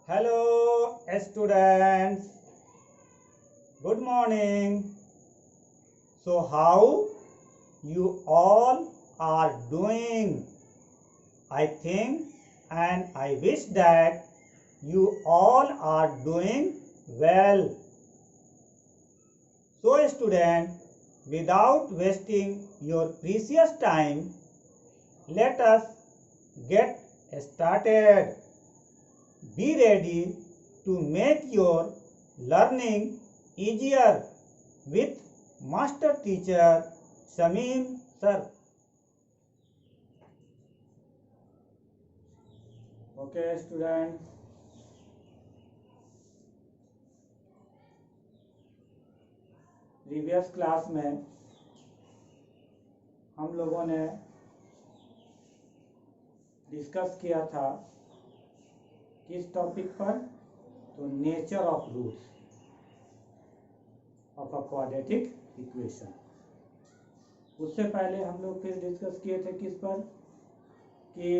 Hello, students. Good morning. So, how you all are doing? I think and I wish that you all are doing well. So, student, without wasting your precious time, let us get started. Be ready to make your learning easier with Master Teacher Shamim Sir. Okay, students. Previous class में हम लोगों ने discuss किया था किस topic पर, तो nature of roots of a quadratic equation. उससे पहले हम लोग फिर डिस्कस किए थे किस पर, कि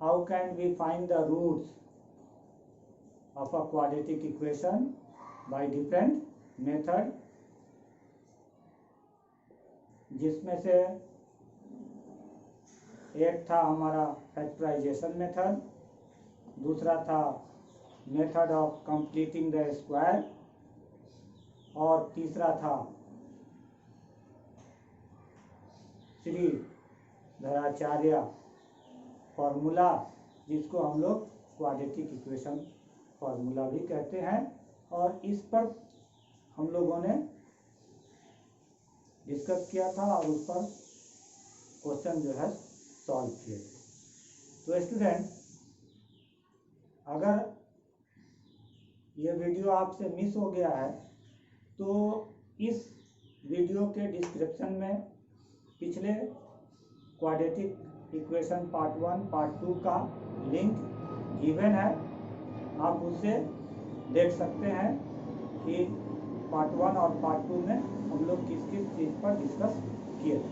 how can we find the roots of a quadratic equation by different method, जिसमें से एक था हमारा फैक्टराइजेशन मेथड, दूसरा था method of completing the square, और तीसरा था श्री धराचार्य फॉर्मूला, जिसको हम लोग क्वाड्रेटिक इक्वेशन फॉर्मूला भी कहते हैं। और इस पर हम लोगों ने डिस्कस किया था और उस पर क्वेश्चन जो है सॉल्व किए थे। तो स्टूडेंट, अगर ये वीडियो आपसे मिस हो गया है तो इस वीडियो के डिस्क्रिप्शन में पिछले क्वाड्रेटिक इक्वेशन पार्ट 1 पार्ट 2 का लिंक गिवन है, आप उससे देख सकते हैं कि पार्ट 1 और पार्ट 2 में हम लोग किस किस चीज़ पर डिस्कस किए थे।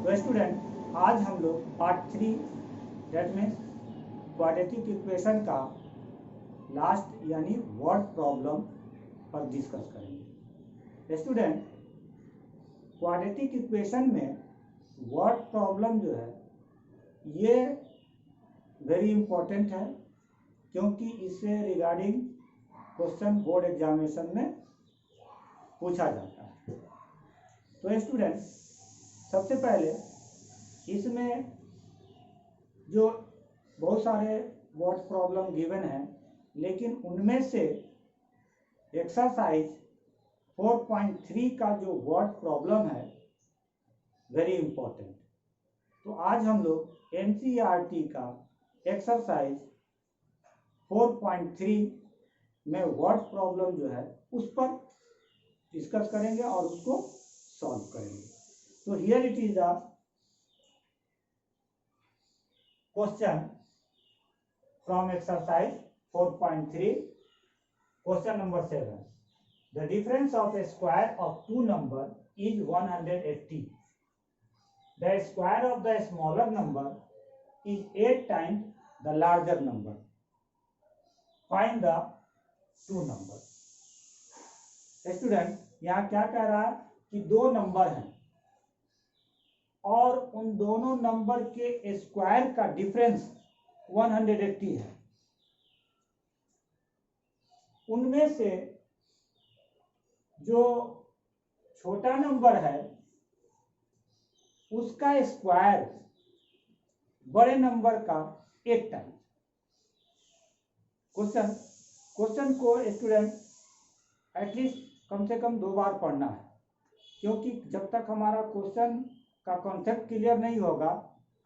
तो स्टूडेंट, आज हम लोग part 3 that means quadratic equation का लास्ट यानी वर्ड प्रॉब्लम पर डिस्कस करेंगे। स्टूडेंट, क्वाड्रेटिक इक्वेशन में वर्ड प्रॉब्लम जो है ये वेरी इंपॉर्टेंट है, क्योंकि इससे रिगार्डिंग क्वेश्चन बोर्ड एग्जामिनेशन में पूछा जाता है। तो स्टूडेंट, सबसे पहले इसमें जो बहुत सारे वर्ड प्रॉब्लम गिवन है, लेकिन उनमें से एक्सरसाइज 4.3 का जो वर्ड प्रॉब्लम है वेरी इंपॉर्टेंट। तो आज हम लोग एनसीईआरटी का एक्सरसाइज 4.3 में वर्ड प्रॉब्लम जो है उस पर डिस्कस करेंगे और उसको सॉल्व करेंगे। तो here it is the question from exercise 4.3, question number 7। The difference of a square of two number is 180. The square of the smaller number is 8 times the larger number. Find the two numbers. Student, यहाँ क्या कह रहा है कि दो number हैं और उन दोनों नंबर के स्क्वायर का डिफरेंस 180 है। उनमें से जो छोटा नंबर है उसका स्क्वायर बड़े नंबर का 1 टाइम। क्वेश्चन को स्टूडेंट एटलीस्ट कम से कम 2 बार पढ़ना है, क्योंकि जब तक हमारा क्वेश्चन का कॉन्सेप्ट क्लियर नहीं होगा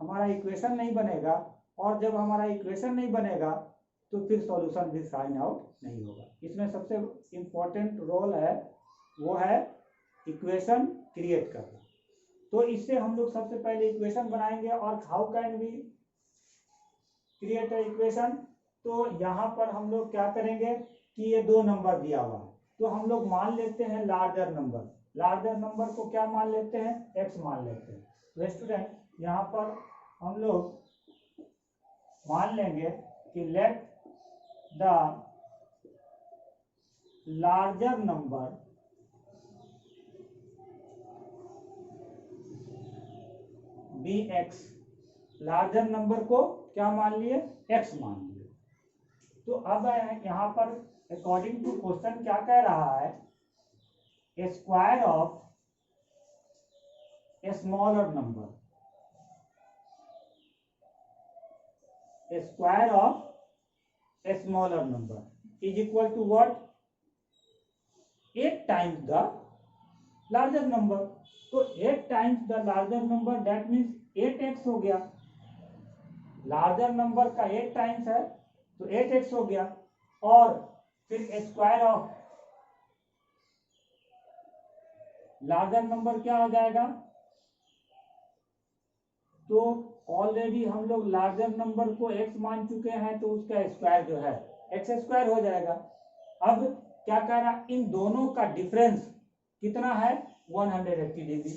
हमारा इक्वेशन नहीं बनेगा, और जब हमारा इक्वेशन नहीं बनेगा तो फिर सॉल्यूशन भी फाइंड आउट नहीं होगा। इसमें सबसे इम्पोर्टेंट रोल है वो है इक्वेशन क्रिएट करना। तो इससे हम लोग सबसे पहले इक्वेशन बनाएंगे। और how can we create a equation, तो यहाँ पर हम लोग क्या करेंगे कि ये 2 नंबर दिया हुआ है, तो हम लोग मान लेते हैं लार्जर नंबर को क्या मान लेते हैं, x मान लेते हैं। तो स्टूडेंट, यहाँ पर हम लोग मान लेंगे कि let the larger number be x, larger number को क्या मान लिए, एक्स मान लिए। तो अब यहाँ पर अकॉर्डिंग टू क्वेश्चन क्या कह रहा है, a square of a smaller number, a square of a smaller number is equal to what, 8 times the larger number. तो 8 times the larger number that means 8x हो गया, लार्जर नंबर का 8 times है तो 8x हो गया। और फिर स्क्वायर ऑफ लार्जर नंबर क्या हो जाएगा, तो ऑलरेडी हम लोग लार्जर नंबर को x मान चुके हैं तो उसका स्क्वायर जो है x स्क्वायर हो जाएगा। अब क्या कह रहा, इन दोनों का डिफरेंस कितना है 180 डिग्री,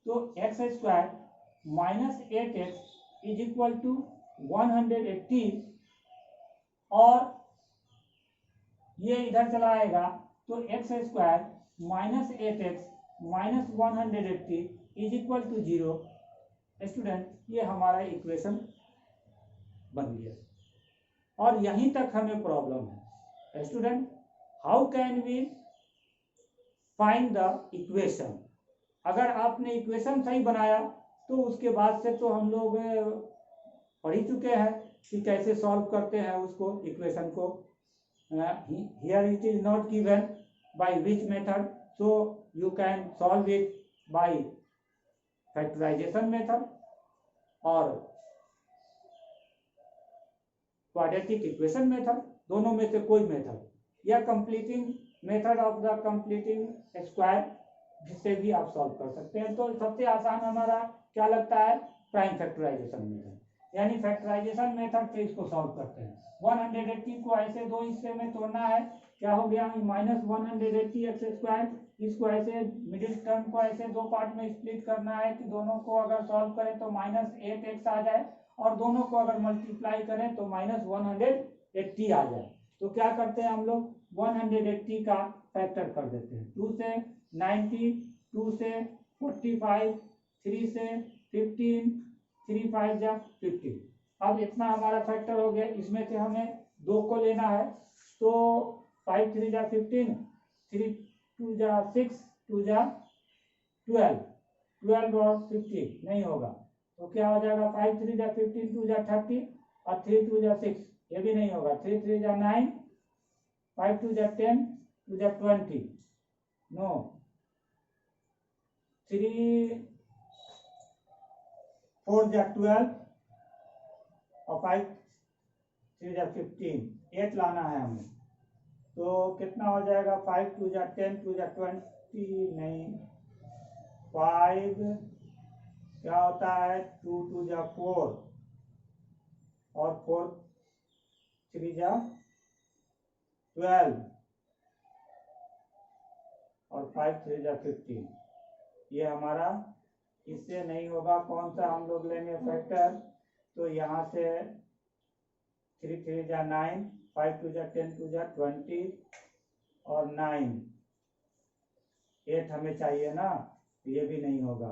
तो x square minus 8x is equal to 180, और ये इधर चला आएगा तो x square minus 8x minus 180 is equal to 0। Student ये हमारा इक्वेशन बन गया, और यहीं तक हमें प्रॉब्लम है। Student how can we find the equation, अगर आपने इक्वेशन सही बनाया तो उसके बाद से तो हम लोग पढ़ ही चुके हैं कि कैसे सॉल्व करते हैं उसको, इक्वेशन को। Here it is not given by which method, so you can solve it by factorisation method और क्वाड्रेटिक इक्वेशन मेथड, दोनों में से कोई मेथड, या completing method of the completing square, जिससे भी आप सॉल्व कर सकते हैं। तो सबसे आसान हमारा क्या लगता है, प्राइम फैक्टराइजेशन मेथड, यानी फैक्टराइजेशन मेथड से इसको सॉल्व करते हैं। 180 को ऐसे दो हिस्से में तोड़ना है, क्या हो गया माइनस 180 एक्स स्क्वायर, इसको ऐसे मिडिल टर्म को ऐसे दो पार्ट में स्प्लिट करना है कि दोनों को अगर सॉल्व करें तो माइनस 8x आ जाए, और दोनों को अगर मल्टीप्लाई करें तो माइनस 180 आ जाए। तो क्या करते हैं हम लोग, 180 का फैक्टर कर देते हैं, 2 से 90, 2 से 45, 3 से 15, 3 5 जा 15। अब इतना हमारा फैक्टर हो गया, इसमें से हमें 2 को लेना है, तो 5 3 जा 15, 3 2 जा 6, 2 जा 12, 12 और 15 नहीं होगा, तो क्या हो जाएगा 5 3 जा 15, 2 जा 30 और 3 2 जा 6, ये भी नहीं होगा, 3 3 जा 9, 5 2 जा 10, 2 जा 20, नो, 3 4 जा 12 और 5 3 जा 15, 8 लाना है हमें, तो कितना हो जाएगा 5 2 जा 10, 2 जा 20 नहीं, 5 क्या होता है 2 2 जा 4 और 4 3 जा 12 और 5 3 जा 15, ये हमारा इससे नहीं होगा। कौन सा हम लोग लेंगे फैक्टर, तो यहाँ से 3 3 जा 9, 5 2 जा 10, 2 जा 20 और 9, 8 हमें चाहिए ना, ये भी नहीं होगा,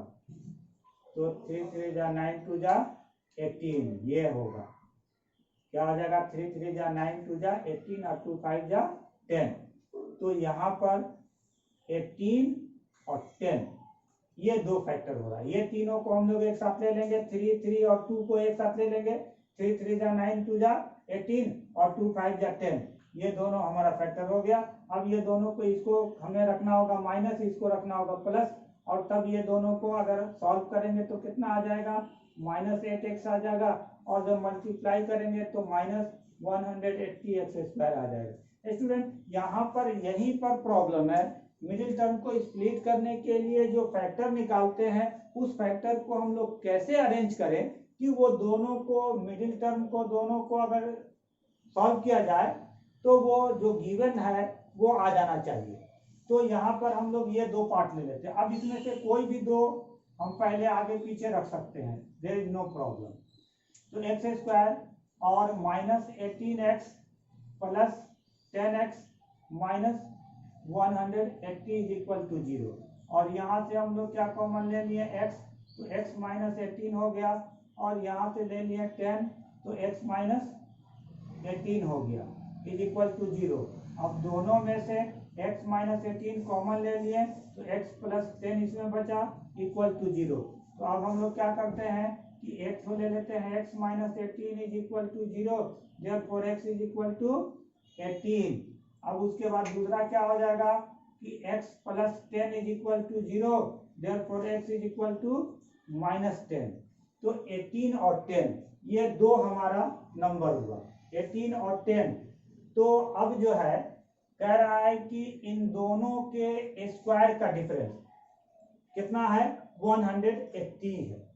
तो 3 3 जा 9, 2 जा 18, ये होगा, क्या हो जाएगा 3 3 जा 9, 2 जा 18 और 2 5 जा 10। तो यहाँ पर 18 और 10 ये दो फैक्टर हो रहा है, ये तीनों को हम लोग एक साथ ले लेंगे, 3 3 और 2 को एक साथ ले लेंगे, 3 3 जा 9, 2 जा 18 और 2 5 जा 10, ये दोनों हमारा फैक्टर हो गया। अब ये दोनों को, इसको हमें रखना होगा माइनस, इसको रखना होगा प्लस, और तब ये दोनों को अगर सॉल्व करेंगे तो कितना आ जाएगा, माइनस 8x आ जाएगा, और जब मल्टीप्लाई करेंगे तो माइनस 180 एक्स स्क्वायर आ जाएगा। स्टूडेंट यहाँ पर यहीं पर प्रॉब्लम है, मिडिल टर्म को स्प्लिट करने के लिए जो फैक्टर निकालते हैं उस फैक्टर को हम लोग कैसे अरेंज करें कि वो दोनों को, मिडिल टर्म को दोनों को अगर सॉल्व किया जाए तो वो जो गिवन है वो आ जाना चाहिए। तो यहाँ पर हम लोग ये दो पार्ट ले लेते हैं, अब इसमें से कोई भी दो हम पहले आगे पीछे रख सकते हैं, देयर इज नो प्रॉब्लम। तो एक्स स्क्वायर और -18x plus 10x minus 180 is equal to 0। और यहाँ से हम लोग क्या कॉमन ले लिए x, तो x माइनस 18 हो गया, और यहाँ से ले लिए 10 तो x माइनस 18 हो गया इज इक्वल टू 0। अब दोनों में से x माइनस 18 कॉमन ले लिए तो x प्लस 10 इसमें बचा इक्वल टू 0। तो अब हम लोग क्या करते हैं कि x को ले लेते हैं, x minus 18 is equal to 0, therefore x is equal to 18। अब उसके बाद दूसरा क्या हो जाएगा कि x plus 10 is equal to 0, therefore x is equal to minus 10। तो 18 और 10 ये दो हमारा नंबर हुआ, 18 और 10। तो अब जो है कह रहा है कि इन दोनों के स्क्वायर का डिफरेंस कितना है, 180 है।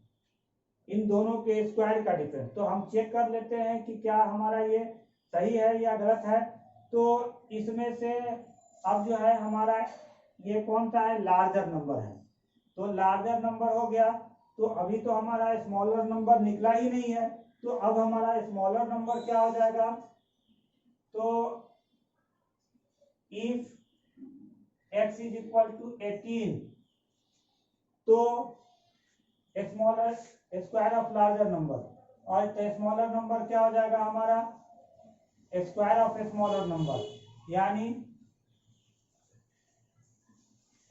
इन दोनों के स्क्वायर का डिफरेंस, तो हम चेक कर लेते हैं कि क्या हमारा ये सही है या गलत है। तो इसमें से अब जो है हमारा ये कौन सा है, लार्जर नंबर है, तो लार्जर नंबर हो गया। तो अभी तो हमारा स्मॉलर नंबर निकला ही नहीं है, तो अब हमारा स्मॉलर नंबर क्या हो जाएगा, तो if x is equal to 18 तो smaller square of larger number, और स्मॉलर नंबर क्या हो जाएगा हमारा, स्क्वायर ऑफ स्मॉलर नंबर, यानी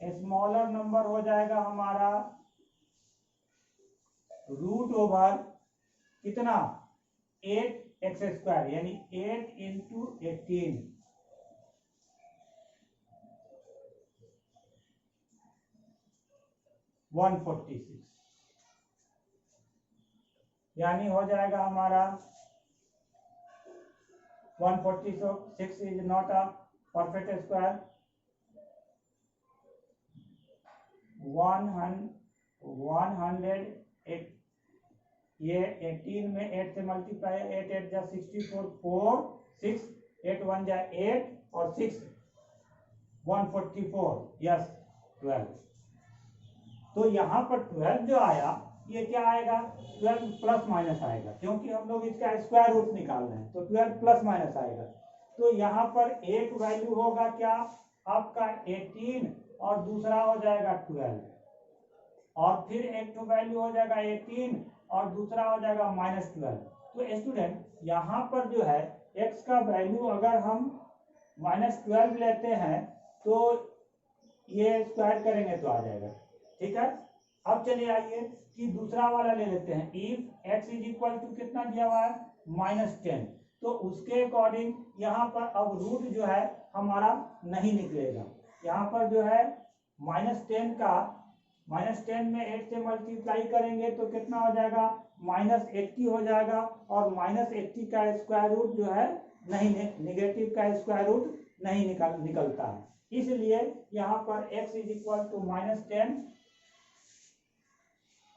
स्मॉलर नंबर हो जाएगा हमारा रूट ओवर कितना 8x², यानी 8 इंटू 18, यानी हो जाएगा हमारा 146 is not a perfect square, 100 ये 18 में 8 से मल्टीप्लाई, 8 8 जा 64, 4 6 8 1 जा 8 और 6 144, यस 12। तो यहाँ पर 12 जो आया ये क्या आएगा, 12 प्लस माइनस आएगा, क्योंकि हम लोग इसका स्क्वायर रूट निकाल रहे हैं, तो 12 प्लस माइनस आएगा। तो यहाँ पर एक वैल्यू होगा क्या आपका 18 और दूसरा हो जाएगा 12, और फिर एक तो वैल्यू हो जाएगा 18 और दूसरा हो जाएगा -12। तो स्टूडेंट यहाँ पर जो है x का वैल्यू अगर हम -12 लेते हैं तो ये स्क्वायर करेंगे तो आ जाएगा, ठीक है। अब चलिए आइए कि दूसरा वाला ले लेते हैं, if x is equal to कितना दिया हुआ है -10, तो उसके अकॉर्डिंग यहाँ पर अब रूट जो है हमारा नहीं निकलेगा। यहाँ पर जो है -10 का -10 में 8 से मल्टीप्लाई करेंगे तो कितना हो जाएगा, -80 हो जाएगा, और -80 का स्क्वायर रूट जो है नहीं, नेगेटिव का स्क्वायर रूट नहीं निकलता है, इसलिए यहाँ पर x is equal to -10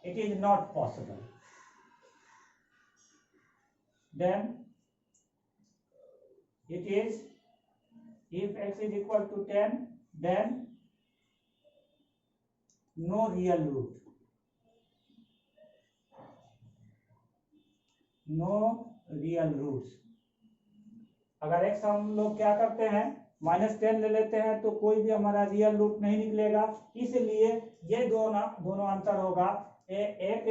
it is not possible। then it is, if x is equal to 10 then no real root, no real roots। अगर x हम लोग क्या करते हैं -10 ले लेते हैं तो कोई भी हमारा रियल रूट नहीं निकलेगा, इसलिए ये दोनों आंसर होगा। एक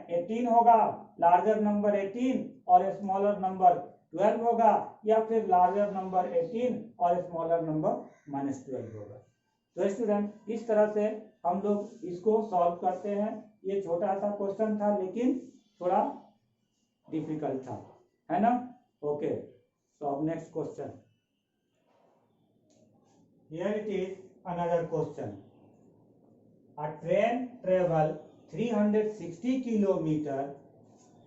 18 होगा, लार्जर नंबर 18 और स्मॉलर नंबर 12 होगा, या फिर लार्जर नंबर 18 और स्मॉलर नंबर -12 होगा। तो स्टूडेंट इस तरह से हम लोग इसको सॉल्व करते हैं। ये छोटा सा क्वेश्चन था लेकिन थोड़ा डिफिकल्ट था, है ना। Okay, so next question, here it is another question। A train travel 360 kilometer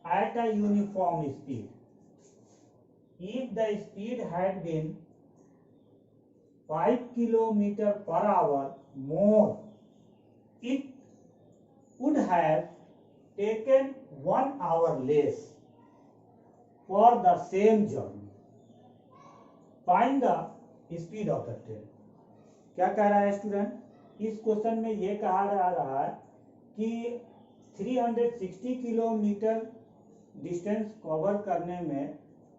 at a uniform speed। If the speed had been 5 kilometer per hour more, it would have taken 1 hour less for the same journey। Find the speed of the train। क्या कह रहा है student, इस question में ये कहा जा रहा है कि 360 किलोमीटर डिस्टेंस कवर करने में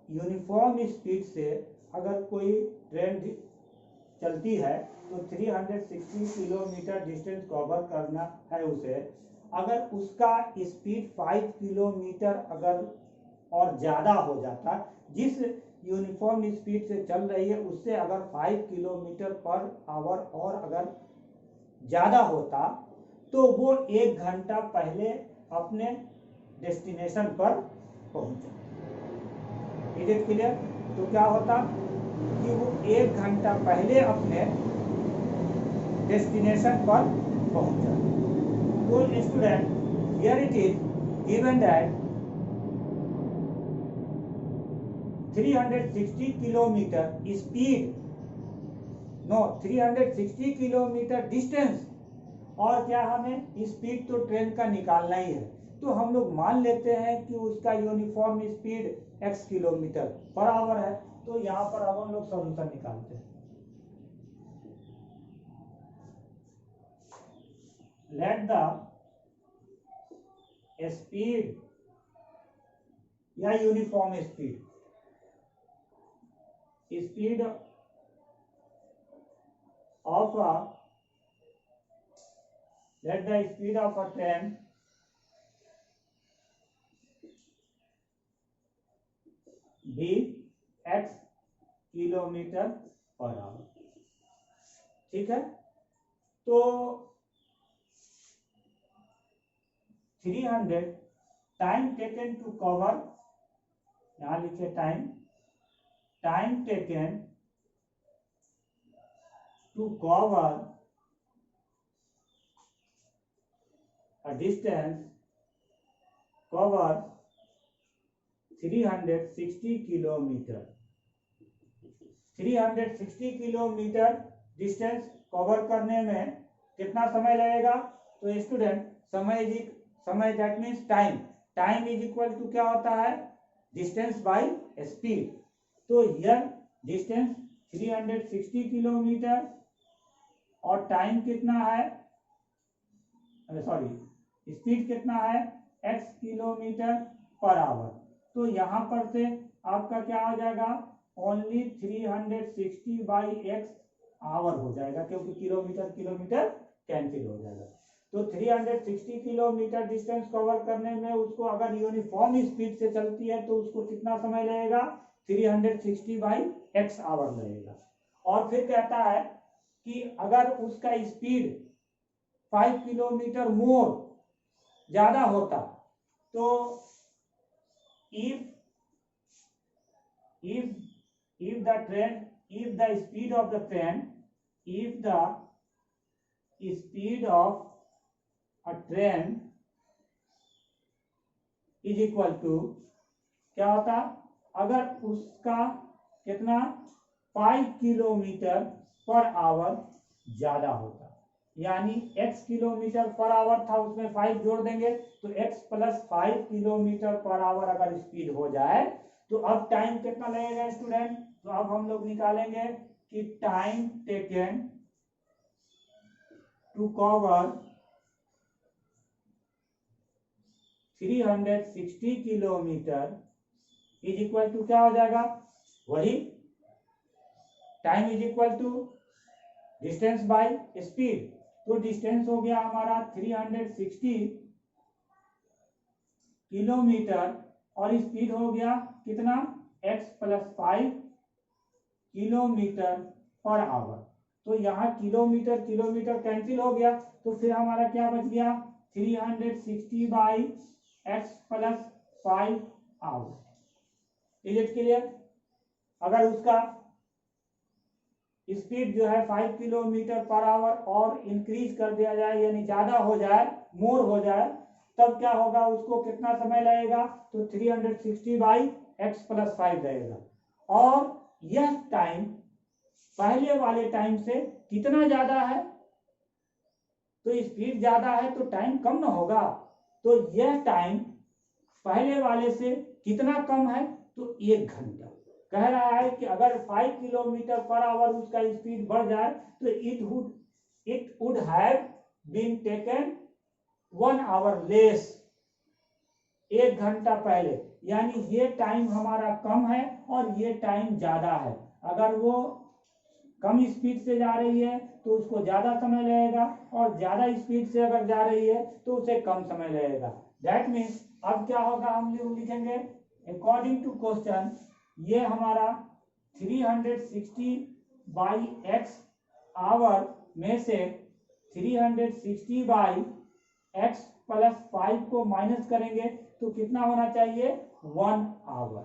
यूनिफॉर्म स्पीड से अगर कोई ट्रेन चलती है तो 360 किलोमीटर डिस्टेंस कवर करना है उसे। अगर उसका स्पीड 5 किलोमीटर अगर और ज़्यादा हो जाता, जिस यूनिफॉर्म स्पीड से चल रही है उससे अगर 5 किलोमीटर पर आवर और अगर ज़्यादा होता तो वो 1 घंटा पहले अपने डेस्टिनेशन पर पहुंचा। Is it clear? तो क्या होता कि वो 1 घंटा पहले अपने डेस्टिनेशन पर पहुंचा। तो student, here it is given that 360 kilometre speed, no 360 kilometre distance, और क्या हमें स्पीड तो ट्रेन का निकालना ही है। तो हम लोग मान लेते हैं कि उसका uniform speed x kilometre per hour है। तो यहाँ पर अब हम लोग सॉल्यूशन निकालते हैं। लेट द स्पीड या uniform speed of a let the speed of a train be x kilometre per hour. ठीक है, तो 300 टाइम टेकन टू कवर, यहां लिखे time taken to cover a distance cover 360 kilometre. 360 kilometre distance cover करने में कितना समय लगेगा? तो स्टूडेंट, समय that means time is equal to क्या होता है? Distance by speed. तो यह डिस्टेंस 360 किलोमीटर और टाइम कितना है, सॉरी स्पीड कितना है? x kilometre per hour. तो यहाँ पर से आपका क्या हो जाएगा? ओनली 360 बाई x आवर हो जाएगा, क्योंकि किलोमीटर कैंसिल हो जाएगा। तो 360 किलोमीटर डिस्टेंस कवर करने में उसको अगर यूनिफॉर्म स्पीड से चलती है तो उसको कितना समय लगेगा? 360 बाई x आवर लगेगा। और फिर कहता है कि अगर उसका स्पीड 5 किलोमीटर मोर ज्यादा होता तो if the speed of a train is equal to क्या होता? अगर उसका कितना 5 किलोमीटर पर आवर ज्यादा होता, यानी x किलोमीटर पर आवर था, उसमें 5 जोड़ देंगे तो x plus 5 kilometre per hour अगर स्पीड हो जाए तो अब टाइम कितना लगेगा स्टूडेंट? तो अब हम लोग निकालेंगे कि time taken to cover 360 kilometre is equal to क्या हो जाएगा? वही time is equal to distance by speed. तो डिस्टेंस हो गया हमारा 360 किलोमीटर और स्पीड हो गया कितना? x plus 5 kilometre per hour. तो यहाँ किलोमीटर कैंसिल हो गया, तो फिर हमारा क्या बच गया? 360 by x plus 5 hour. Is it clear? अगर उसका स्पीड जो है 5 किलोमीटर पर आवर और इंक्रीज कर दिया जाए, यानी ज्यादा हो जाए, मोर हो जाए, तब क्या होगा? उसको कितना समय लगेगा? तो 360 बाई x प्लस 5 लगेगा। और यह टाइम पहले वाले टाइम से कितना ज्यादा है? तो स्पीड ज्यादा है तो टाइम कम ना होगा। तो यह टाइम पहले वाले से कितना कम है? तो 1 घंटा। कह रहा है कि अगर 5 किलोमीटर पर आवर उसका स्पीड बढ़ जाए तो it would have been taken 1 hour less 1 घंटा पहले, यानी ये टाइम हमारा कम है और ये टाइम ज्यादा है। अगर वो कम स्पीड से जा रही है तो उसको ज्यादा समय लगेगा, और ज्यादा स्पीड से अगर जा रही है तो उसे कम समय लगेगा। दैट मीन्स अब क्या होगा, हम लोग लिखेंगे अकॉर्डिंग टू क्वेश्चन, ये हमारा 360 बाई एक्स आवर में से 360 बाई एक्स प्लस 5 को माइनस करेंगे तो कितना होना चाहिए, 1 आवर।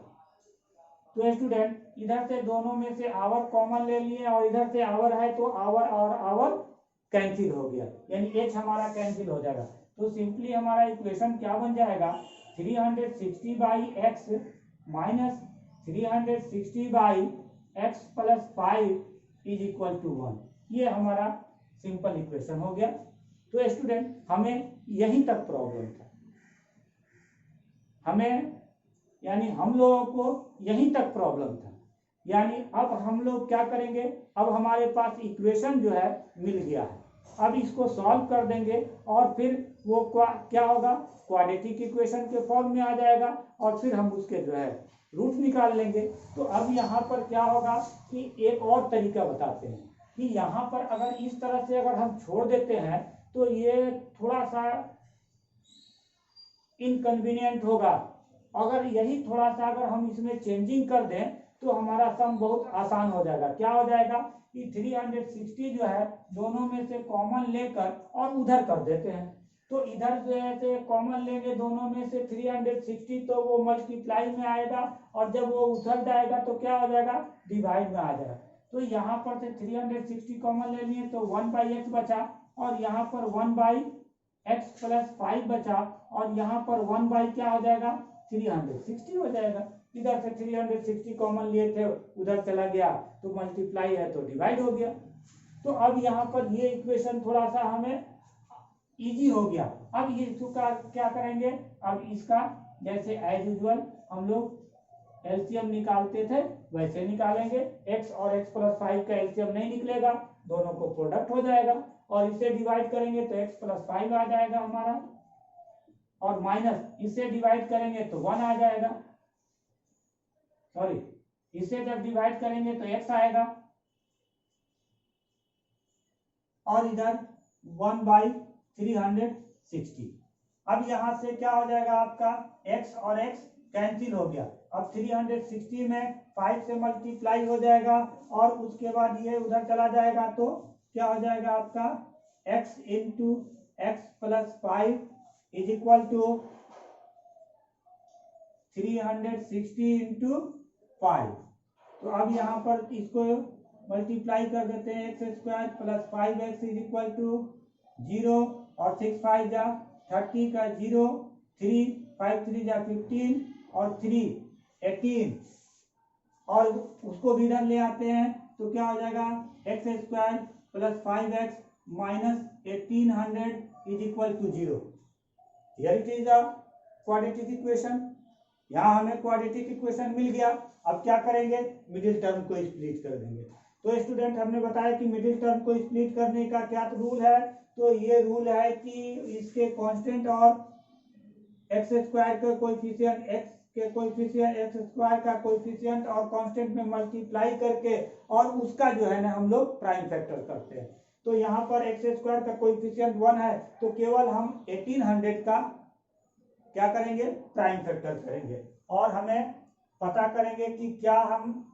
तो स्टूडेंट इधर से दोनों में से आवर कॉमन ले लिए और इधर से आवर है तो आवर और आवर कैंसिल हो गया, यानी एच हमारा कैंसिल हो जाएगा। तो सिंपली हमारा इक्वेशन क्या बन जाएगा, 360 by x minus 360 by x plus 5 is equal to 1। ये हमारा सिंपल इक्वेशन हो गया। तो स्टूडेंट हमें यहीं तक प्रॉब्लम था, हमें यानी हम लोगों को यहीं तक प्रॉब्लम था। यानी अब हम लोग क्या करेंगे, अब हमारे पास इक्वेशन जो है मिल गया है, अब इसको सॉल्व कर देंगे और फिर वो क्या होगा, क्वाड्रेटिक इक्वेशन के फॉर्म में आ जाएगा और फिर हम उसके जो है रूट निकाल लेंगे। तो अब यहाँ पर क्या होगा कि एक और तरीका बताते हैं कि यहाँ पर अगर इस तरह से अगर हम छोड़ देते हैं तो ये थोड़ा सा इनकन्वीनियंट होगा। अगर यही थोड़ा सा अगर हम इसमें चेंजिंग कर दें तो हमारा सम बहुत आसान हो जाएगा। क्या हो जाएगा कि 360 जो है दोनों में से कॉमन लेकर और उधर कर देते हैं, तो इधर जो है कॉमन लेंगे दोनों में से 360 तो वो मल्टीप्लाई में आएगा, और जब वो उधर जाएगा तो क्या हो जाएगा, डिवाइड में आ जाएगा। तो यहाँ पर से 360 कॉमन ले लिए तो 1/x बचा, और यहाँ पर 1/x प्लस 5 बचा, और यहाँ पर 1 क्या हो जाएगा, 360 हो जाएगा। इधर से 360 कॉमन लिए थे, उधर चला गया तो मल्टीप्लाई है तो डिवाइड हो गया। तो अब यहाँ पर ये इक्वेशन थोड़ा सा हमें इजी हो गया। अब इसका क्या करेंगे, अब इसका जैसे एज यूजुअल हम लोग एलसीएम निकालते थे वैसे निकालेंगे। x और x प्लस 5 का एलसीएम नहीं निकलेगा, दोनों को प्रोडक्ट हो जाएगा, और इसे डिवाइड करेंगे तो x प्लस 5 आ जाएगा हमारा, और माइनस इसे डिवाइड करेंगे तो 1 आ जाएगा, सॉरी इसे जब डिवाइड करेंगे तो x आएगा, और इधर 1/360। अब यहां से क्या हो जाएगा आपका, x और x कैंसिल हो गया। अब 360 में 5 से मल्टीप्लाई हो जाएगा, और उसके बाद ये उधर चला जाएगा तो क्या हो जाएगा आपका, x into x plus 5 is equal to 360 into 5। तो अब यहाँ पर इसको मल्टीप्लाई कर देते हैं, x square plus 5x is equal to 0, और 6 5 जा 30 का 0, 3 5 3 जा 15, और 3 18, और उसको भी इधर ले आते हैं तो क्या हो जाएगा, x square plus 5x minus 1800 is equal to 0। Here it is the quadratic equation. यहाँ हमें क्वाड्रेटिक इक्वेशन मिल गया। अब क्या करेंगे, मिडिल टर्म को स्प्लिट कर देंगे। तो स्टूडेंट हमने बताया कि मिडिल टर्म को स्प्लिट करने का क्या रूल है, तो ये रूल है कि इसके कांस्टेंट और एक्स स्क्वायर का कोएफिशिएंट, एक्स के कोएफिशिएंट, एक्स स्क्वायर का कोएफिशिएंट और कांस्टेंट में मल्टीप्लाई करके और उसका जो है ना हम लोग प्राइम फैक्टर करते हैं। तो यहाँ पर एक्स स्क्वायर का कोएफिशिएंट 1 है तो केवल हम 1800 का क्या करेंगे, प्राइम फैक्टर करेंगे, और हमें पता करेंगे कि क्या हम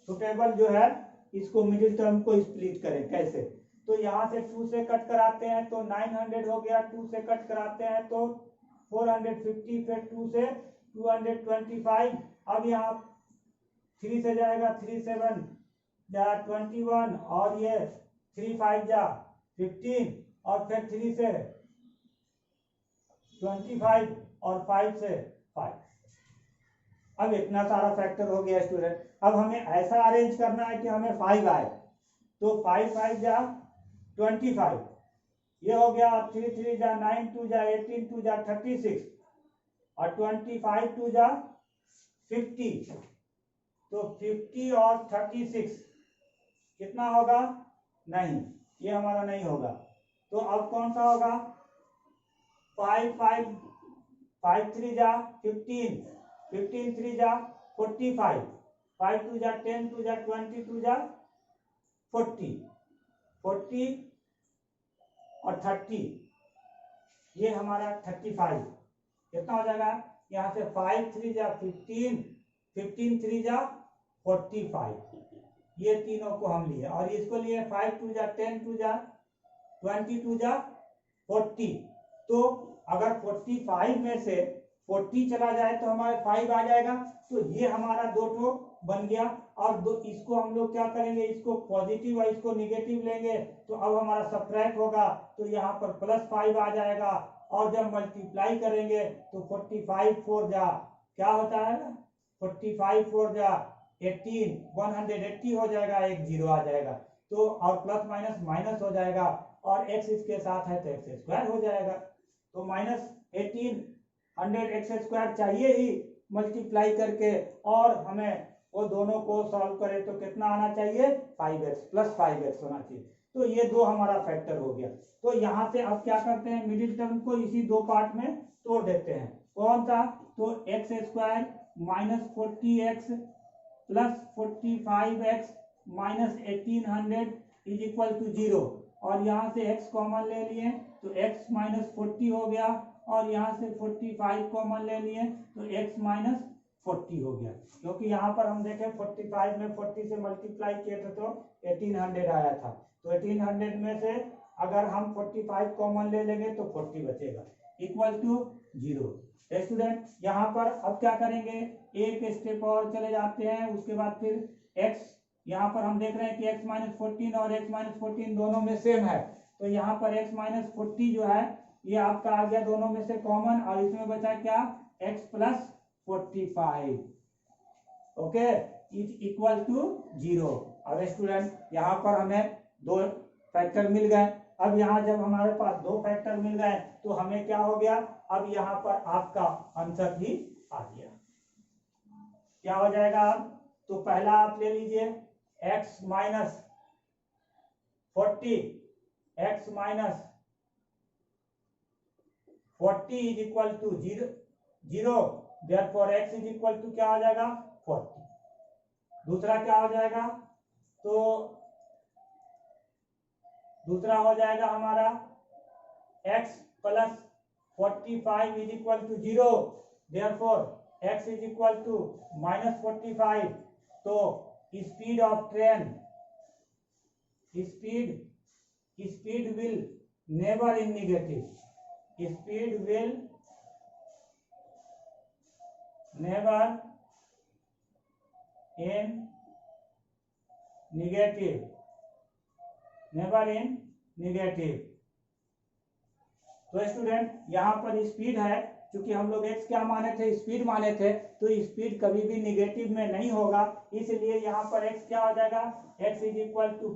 सुटेबल जो है इसको मिडिल टर्म को स्प्लिट करें कैसे। तो यहाँ से 2 से कट कराते हैं तो 900 हो गया, 2 से कट कराते हैं तो 450, फिर 2 से 225। अब यहाँ 3 से जाएगा 3 7 जा 21, और ये 3 5 जा 15, और फिर 3 से 25 और 5 से 5। अब इतना सारा फैक्टर हो गया स्टूडेंट। अब हमें ऐसा अरेंज करना है कि हमें 5 आए, तो 5 5 जा 25, ये हो गया, 3 3 जा 9 2 जा 18 2 जा 36, और 25 2 जा 50, तो 50 और 36 कितना होगा, नहीं ये हमारा नहीं होगा। तो अब कौन सा होगा, 5 5 5 3 जा 15, 15 3 जा 45, 5 2 जा 10, 2 जा 20, 2 जा 40, 40 और 30, ये हमारा 35, कितना हो जाएगा? यहाँ से 5 3 जा 15, 15 3 जा 45, ये तीनों को हम लिए, और इसको लिए 5 2 जा 10, 2 जा 20, 2 जा 40। तो अगर 45 में से 40 चला जाए तो हमारे 5 आ जाएगा, तो ये हमारा दो ठो बन गया। और दो इसको हम लोग क्या करेंगे, इसको पॉजिटिव और इसको निगेटिव लेंगे, तो अब हमारा सब्ट्रैक्ट होगा, तो यहाँ पर +5 आ जाएगा। और जब मल्टीप्लाई करेंगे तो 45 4 जा क्या होता है ना, 45 4 जा 18, 180 हो जाएगा, एक जीरो आ जाएगा, तो और प्लस माइनस माइनस हो जाएगा, और x इसके साथ है तो एक्स स्क्वायर हो जाएगा। तो -18 100x² चाहिए ही मल्टीप्लाई करके, और हमें वो दोनों को सॉल्व करें तो कितना आना चाहिए, 5x + 5x होना चाहिए। तो ये दो हमारा फैक्टर हो गया। तो यहाँ से अब क्या करते हैं, मिडिल टर्म को इसी दो पार्ट में तोड़ देते हैं। कौन सा? तो x² - 40x + 45x - 1800 = 0, और यहाँ से x कॉमन ले लिए तो x - 40 हो गया, और यहाँ से 45 कॉमन ले लिए तो x - 40 हो गया, क्योंकि यहाँ पर हम देखें 45 में 40 से मल्टीप्लाई किए थे तो 1800 आया था। तो 1800 में से अगर हम 45 कॉमन ले लेंगे तो 40 बचेगा, = 0। स्टूडेंट यहाँ पर अब क्या करेंगे, एक स्टेप और चले जाते हैं, उसके बाद फिर x, यहाँ पर हम देख रहे हैं कि x - 14 और x - 14 दोनों में सेम है, तो यहाँ पर x - 40 जो है ये आपका आ गया दोनों में से कॉमन, और इसमें बचा क्या, x + 45, ओके, = 0। अब स्टूडेंट यहाँ पर हमें दो फैक्टर मिल गए। अब यहाँ जब हमारे पास दो फैक्टर मिल गए तो हमें क्या हो गया, अब यहाँ पर आपका आंसर भी आ गया। क्या हो जाएगा अब? तो पहला आप ले लीजिए x - 40, x - 40 = 0, therefore x = क्या हो जाएगा, 40। दूसरा क्या हो जाएगा, तो दूसरा हो जाएगा हमारा x + 45 = 0, therefore x = -45। तो speed of train, speed will never in negative, speed will never in negative, never in negative. तो स्टूडेंट यहाँ पर स्पीड है, क्योंकि हम लोग x क्या माने थे, स्पीड माने थे, तो स्पीड कभी भी नेगेटिव में नहीं होगा, इसलिए यहाँ पर x क्या हो जाएगा, x =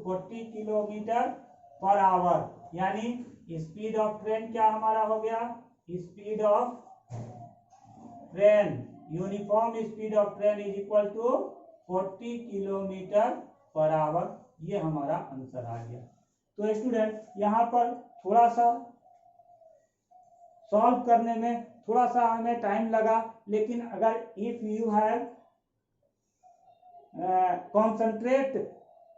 40 km/h, यानी स्पीड ऑफ ट्रेन क्या हमारा हो गया, speed of train, uniform speed of train = 40 km/h, ये हमारा आंसर आ गया। तो स्टूडेंट यहाँ पर थोड़ा सा सॉल्व करने में थोड़ा सा हमें टाइम लगा, लेकिन अगर इफ यू हैव कॉन्सेंट्रेट,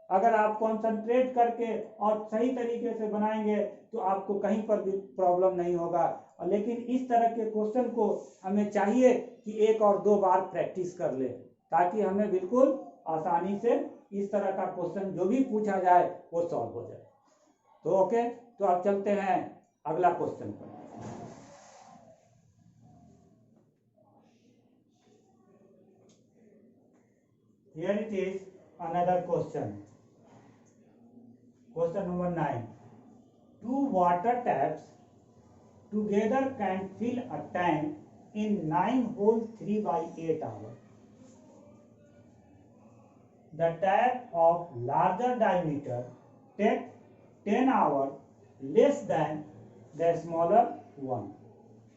अगर आप कॉन्सेंट्रेट करके और सही तरीके से बनाएंगे तो आपको कहीं पर भी प्रॉब्लम नहीं होगा। लेकिन इस तरह के क्वेश्चन को हमें चाहिए कि 1 और 2 बार प्रैक्टिस कर ले, ताकि हमें बिल्कुल आसानी से इस तरह का क्वेश्चन जो भी पूछा जाए वो सॉल्व हो जाए। तो ओके, तो अब चलते हैं अगला क्वेश्चन पर। Here it is, another question. Question number 9. Two water taps together can fill a tank in 9 holes 3/8 hours. The tap of larger diameter takes 10 hours less than the smaller one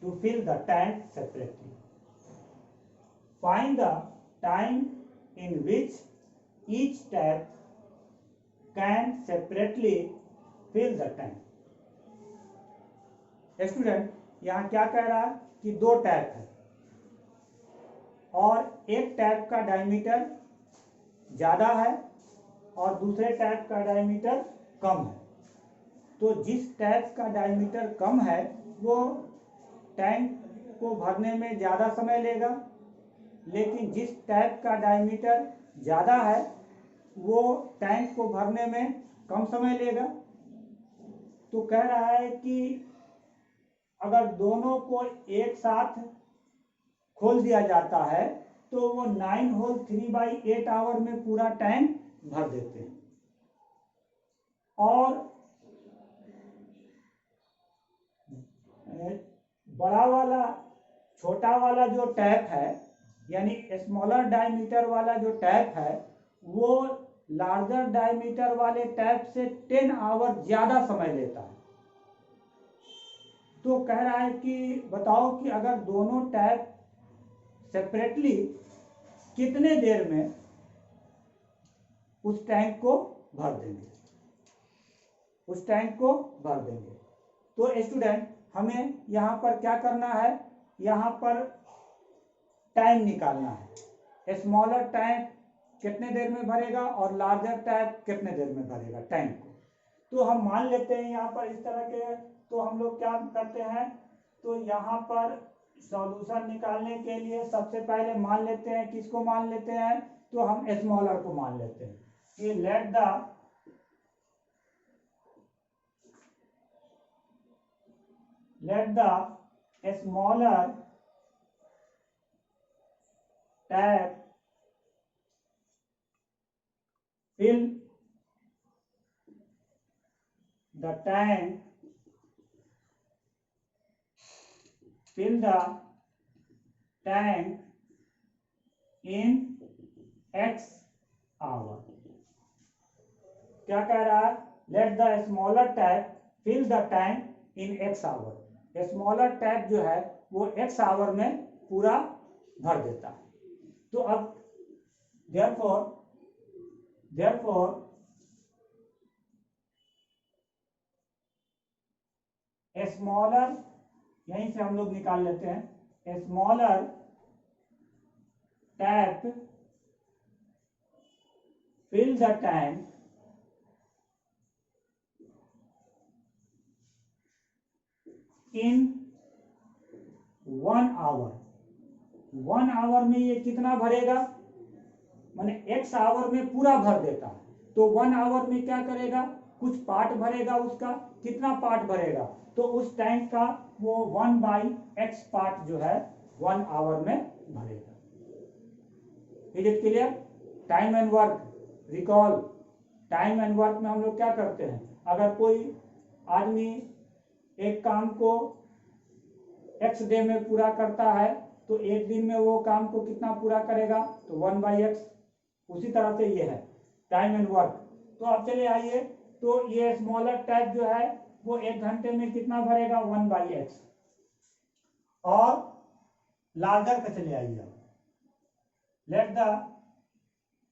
to fill the tank separately. Find the time in which each tap can separately fill the tank. Student यहाँ क्या कह रहा है, कि दो tap है और एक टैप का डायमीटर ज़्यादा है और दूसरे टैप का डायमीटर कम है, तो जिस टैप का डायमीटर कम है वो टैंक को भरने में ज़्यादा समय लेगा, लेकिन जिस टैप का डायमीटर ज़्यादा है वो टैंक को भरने में कम समय लेगा। तो कह रहा है कि अगर दोनों को एक साथ खोल दिया जाता है तो वो 9 होल 3/8 आवर में पूरा टैंक भर देते हैं। और बड़ा वाला छोटा वाला जो टैप है यानी स्मॉलर डायमीटर वाला जो टैप है वो लार्जर डायमीटर वाले टैप से 10 आवर ज्यादा समय लेता है। तो कह रहा है कि बताओ कि अगर दोनों टैप सेपरेटली कितने देर में उस टैंक को भर देंगे, उस टैंक को भर देंगे। तो स्टूडेंट हमें यहाँ पर क्या करना है, यहाँ पर टाइम निकालना है। स्मॉलर टैंक कितने देर में भरेगा और लार्जर टैंक कितने देर में भरेगा टैंक को। तो हम मान लेते हैं यहाँ पर इस तरह के, तो हम लोग क्या करते हैं, तो यहाँ पर सॉल्यूशन निकालने के लिए सबसे पहले मान लेते हैं, किसको मान लेते हैं, तो हम स्मॉलर को मान लेते हैं कि let the smaller tap fill the tank in X hour। क्या कह रहा है, let the smaller tap fill the tank in X hour. Smaller tap जो है वो X आवर में पूरा भर देता है। तो अब therefore स्मॉलर, यहीं से हम लोग निकाल लेते हैं, smaller tap fill the tank in 1 hour. 1 hour में ये कितना भरेगा, माने X आवर में पूरा भर देता है। तो 1 आवर में क्या करेगा, कुछ पार्ट भरेगा, उसका कितना पार्ट भरेगा, तो उस टैंक का वो 1/x पार्ट जो है 1 आवर में भरेगा। Is it clear. Time and work, recall, time and work में हम लोग क्या करते हैं, अगर कोई आदमी एक काम को x डे में पूरा करता है तो एक दिन में वो काम को कितना पूरा करेगा, तो 1/x। उसी तरह से ये है टाइम एंड वर्क। तो अब चले आइए, तो ये स्मॉलर टैप जो है वो 1 घंटे में कितना भरेगा, 1/x। और लार्जर पे चले आइए, लेट द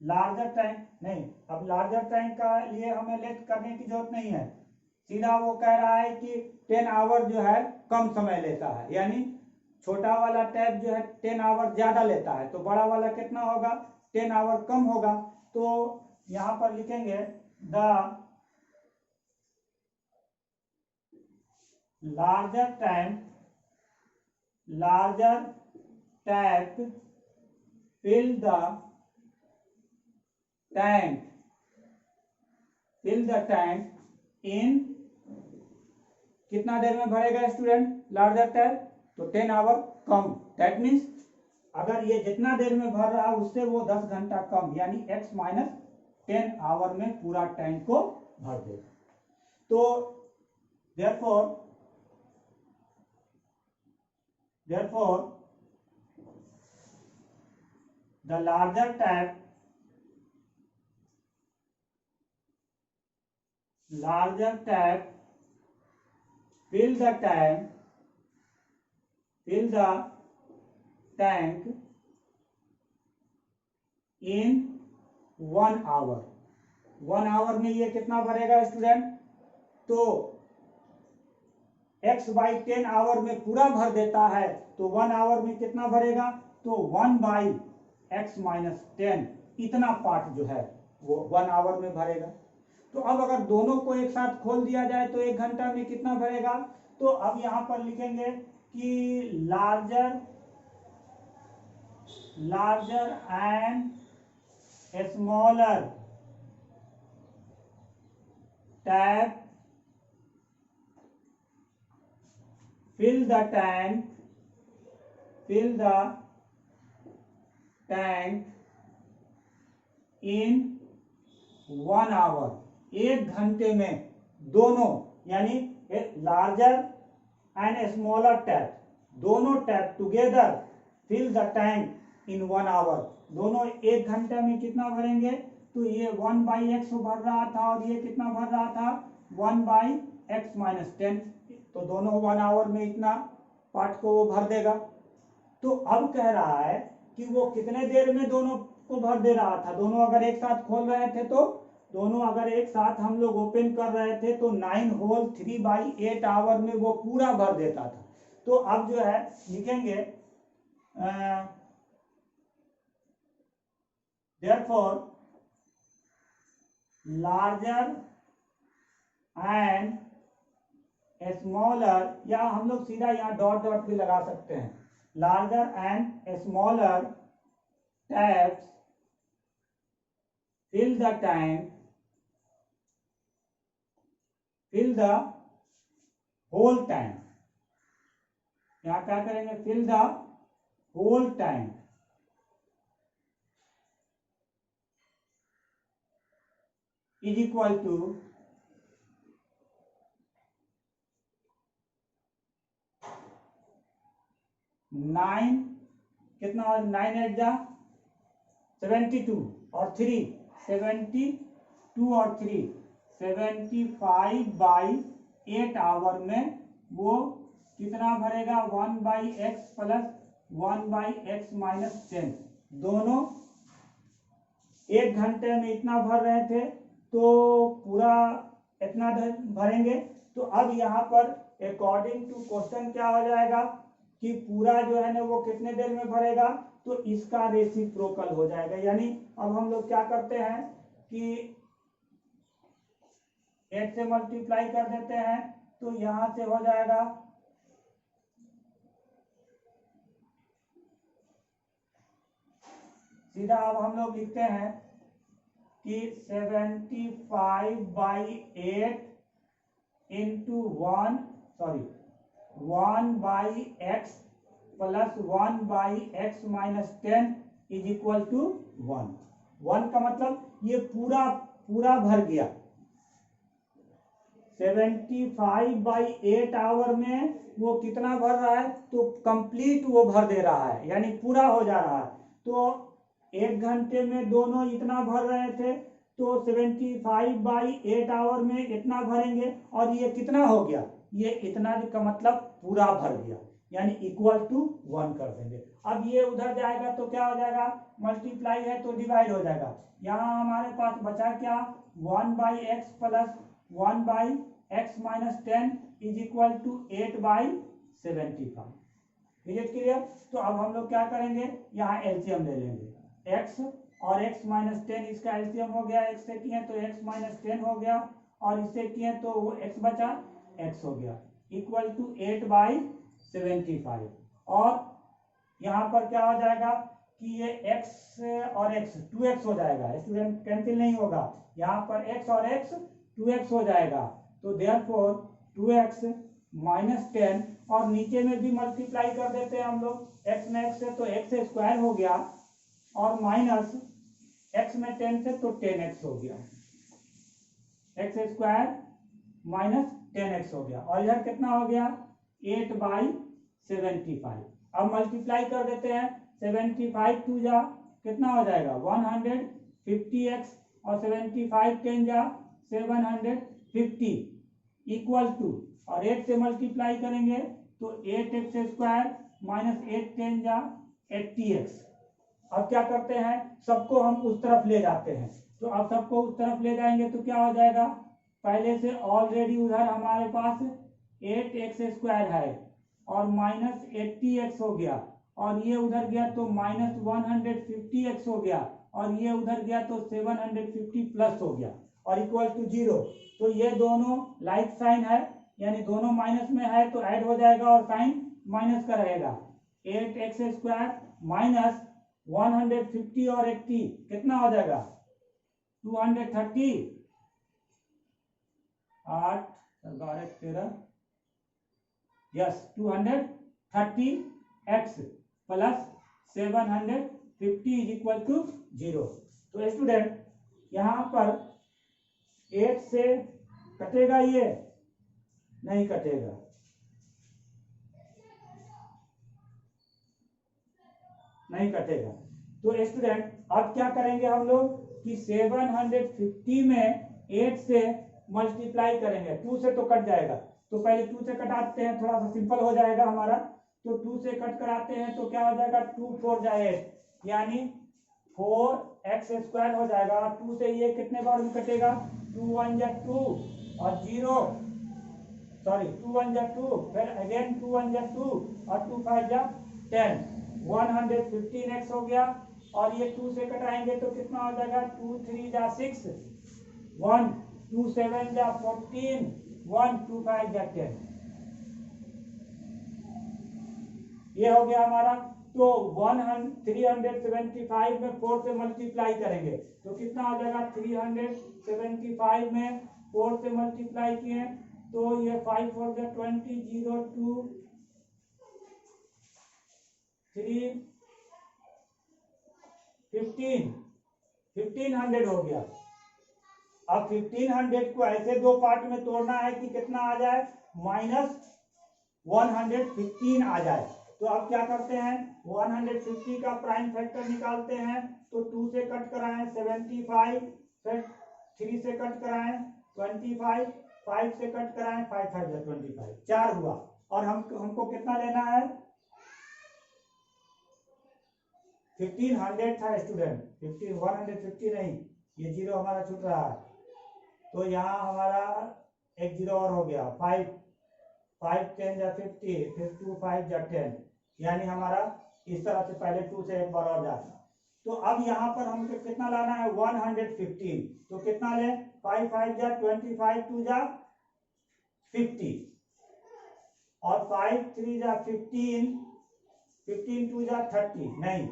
लार्जर टैंक, नहीं अब लार्जर टैंक का लिए हमें लेट करने की जरूरत नहीं है, सीधा वो कह रहा है कि 10 आवर जो है कम समय लेता है, यानी छोटा वाला टैप जो है 10 आवर ज्यादा लेता है, तो बड़ा वाला कितना होगा, 10 आवर कम होगा। तो यहां पर लिखेंगे the larger tap fill the tank in कितना देर में भरेगा स्टूडेंट, लार्जर टैप, तो 10 आवर कम। दैट मीन्स अगर ये जितना देर में भर रहा है उससे वो 10 घंटा कम, यानी x माइनस 10 आवर में पूरा टैंक को भर देगा। तो therefore the larger tap fill the tank in 1 hour। 1 hour में ये कितना भरेगा स्टूडेंट, तो x बाई 10 आवर में पूरा भर देता है तो 1 आवर में कितना भरेगा, तो 1 बाई x माइनस 10 इतना पार्ट जो है वो 1 आवर में भरेगा। तो अब अगर दोनों को एक साथ खोल दिया जाए तो 1 घंटा में कितना भरेगा, तो अब यहां पर लिखेंगे कि larger and smaller tap fill the tank in 1 hour। 1 घंटे में दोनों यानी लार्जर एंड स्मॉलर टैप, दोनों tap together fill the tank in 1 hour. दोनों 1 घंटे में कितना भरेंगे, तो ये 1 बाई एक्स भर रहा था और ये कितना भर रहा था 1 बाई एक्स माइनस 10। तो दोनों 1 आवर में इतना पार्ट को वो भर देगा। तो अब कह रहा है कि वो कितने देर में दोनों को भर दे रहा था। दोनों अगर एक साथ खोल रहे थे तो दोनों अगर एक साथ हम लोग ओपन कर रहे थे तो 9 होल 3 बाई 8 आवर में वो पूरा भर देता था। तो अब जो है लिखेंगे therefore larger and स्मॉलर, या हम लोग सीधा यहाँ डॉट डॉट भी लगा सकते हैं, larger and smaller taps fill the tank, fill the whole tank. यहाँ क्या करेंगे, fill the whole tank is equal to 9, कितना 9 8 जा 72 और 3 72 और 3 75 बाई 8 आवर में वो कितना भरेगा 1 by x plus 1 by x minus 10। दोनों 1 घंटे में इतना भर रहे थे तो पूरा इतना भरेंगे। तो अब यहाँ पर अकॉर्डिंग टू क्वेश्चन क्या हो जाएगा कि पूरा जो है ना वो कितने देर में भरेगा, तो इसका रेसिप्रोकल हो जाएगा। यानी अब हम लोग क्या करते हैं कि 8 से मल्टीप्लाई कर देते हैं तो यहां से हो जाएगा सीधा। अब हम लोग लिखते हैं कि 75 by 8 into 1 by x plus 1 by x minus 10 is equal to 1 का मतलब ये पूरा भर गया। 75 बाई 8 आवर में वो कितना भर रहा है, तो कंप्लीट वो भर दे रहा है, यानी पूरा हो जा रहा है। तो 1 घंटे में दोनों इतना भर रहे थे तो 75 बाई 8 आवर में इतना भरेंगे और ये कितना हो गया, ये इतना का मतलब पूरा भर गया, यानी इक्वल टू 1 कर देंगे। अब ये उधर जाएगा तो क्या हो जाएगा, मल्टीप्लाई है तो डिवाइड हो जाएगा। यहाँ हमारे पास बचा क्या 1 by x plus 1 by x minus 10 is equal to 8 by 75। Clear. तो अब हम लोग क्या करेंगे, यहाँ एलसीएम ले लेंगे। x और x माइनस 10 इसका एलसीएम हो गया, x से किए तो x माइनस 10 हो गया और इससे किए तो वो x बचा, x हो गया इक्वल टू 8 बाई 75। और यहाँ पर क्या हो जाएगा कि ये x और x 2x हो जाएगा, स्टूडेंट कैंसिल नहीं होगा, यहाँ पर x और x 2x हो जाएगा। तो देयरफॉर 2x माइनस 10 और नीचे में भी मल्टीप्लाई कर देते हैं हम लोग, x में x से तो x स्क्वायर हो गया और माइनस x में 10 से तो 10x हो गया, x स्क्वायर माइनस 10x हो गया और इधर कितना हो गया 8 बाई 75। अब मल्टीप्लाई कर देते हैं, 75 2 जा कितना हो जाएगा 150x और 75 10 जा 750 इक्वल टू, और 8 से मल्टीप्लाई करेंगे तो 8x स्क्वायर माइनस 8 10 जा 80x। अब क्या करते हैं, सबको हम उस तरफ ले जाते हैं। तो अब सबको उस तरफ ले जाएंगे तो क्या हो जाएगा, पहले से ऑलरेडी उधर हमारे पास 8x² है और माइनस 80x हो गया, और ये उधर गया तो माइनस 150x हो गया, और ये उधर गया तो 750 प्लस हो गया, और इक्वल टू 0। तो ये दोनों लाइक साइन है, यानी दोनों माइनस में है तो ऐड हो जाएगा और साइन माइनस का रहेगा। 8x² माइनस 150 और 80 कितना हो जाएगा? 230। 8 12 13, yes 230x plus 750 is equal to 0। तो स्टूडेंट यहाँ पर 8 से कटेगा, ये नहीं कटेगा, नहीं कटेगा। तो स्टूडेंट अब क्या करेंगे हम लोग कि 750 में 8 से मल्टीप्लाई करेंगे। 2 से तो कट जाएगा, तो पहले 2 से कटाते हैं, थोड़ा सा सिंपल हो जाएगा हमारा। तो 2 से कट कराते हैं तो क्या हो जाएगा? 2 4 जा 8, यानी 4x² हो जाएगा। 2 से ये कितने बार में कटेगा? 2 1 जा 2 और 0, सॉरी 2 1 जा 2, फिर अगेन 2 1 जा 2 और 2 5 जा 10, 115x हो गया। और ये 2 से कटाएंगे तो कितना हो जाएगा? 2 3 जा 6, 1 2 7 जा 14, 1 2 5 जा 10, ये हो गया हमारा। तो 375 में 4 से मल्टीप्लाई करेंगे तो कितना हो जाएगा? 375 में 4 से मल्टीप्लाई किए तो ये 5 4 जा 20, 0 2 3 1500 हो गया। अब 1500 को ऐसे दो पार्ट में तोड़ना है कि कितना आ जाए? -115 आ जाए। तो अब क्या करते हैं? 150 का प्राइम फैक्टर निकालते हैं। तो 2 से कट कराएं 75, फिर 3 से कट कराएं 25, 5 से कट कराएं 5 5 जा 25, 4 हुआ। और हमको कितना लेना है? 1500 था स्टूडेंट, 150 नहीं, ये 0 हमारा छूट रहा है। तो यहाँ हमारा एक 0 और हो गया। 5 5 10 जा 50, फिर 2 5 जा 10, यानी हमारा इस तरह से पहले 2 से एक बार और जाता। तो अब यहाँ पर हमको कितना लाना है? 115। तो कितना ले? 5 5 जा 25, 2 जा 50, और 5 3 जा 15, 15 2 जा 30, नहीं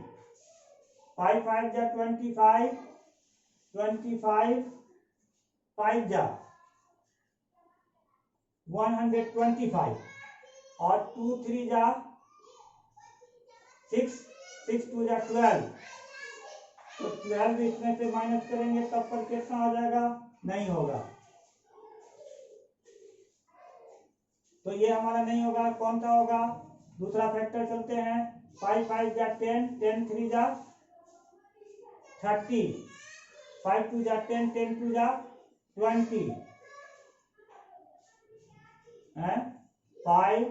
5 5 जा 25, 25 5 जा 125, और 2 3 जा 6, 6 2 जा 12। तो 12 इसमें से माइनस करेंगे तब पर कितना हो जाएगा? नहीं होगा। तो ये हमारा नहीं होगा। कौन सा होगा? दूसरा फैक्टर चलते हैं। 5 5 जा 10, 10 3 जा 30, 5 2 जा 10, 10 2 जा 20, 5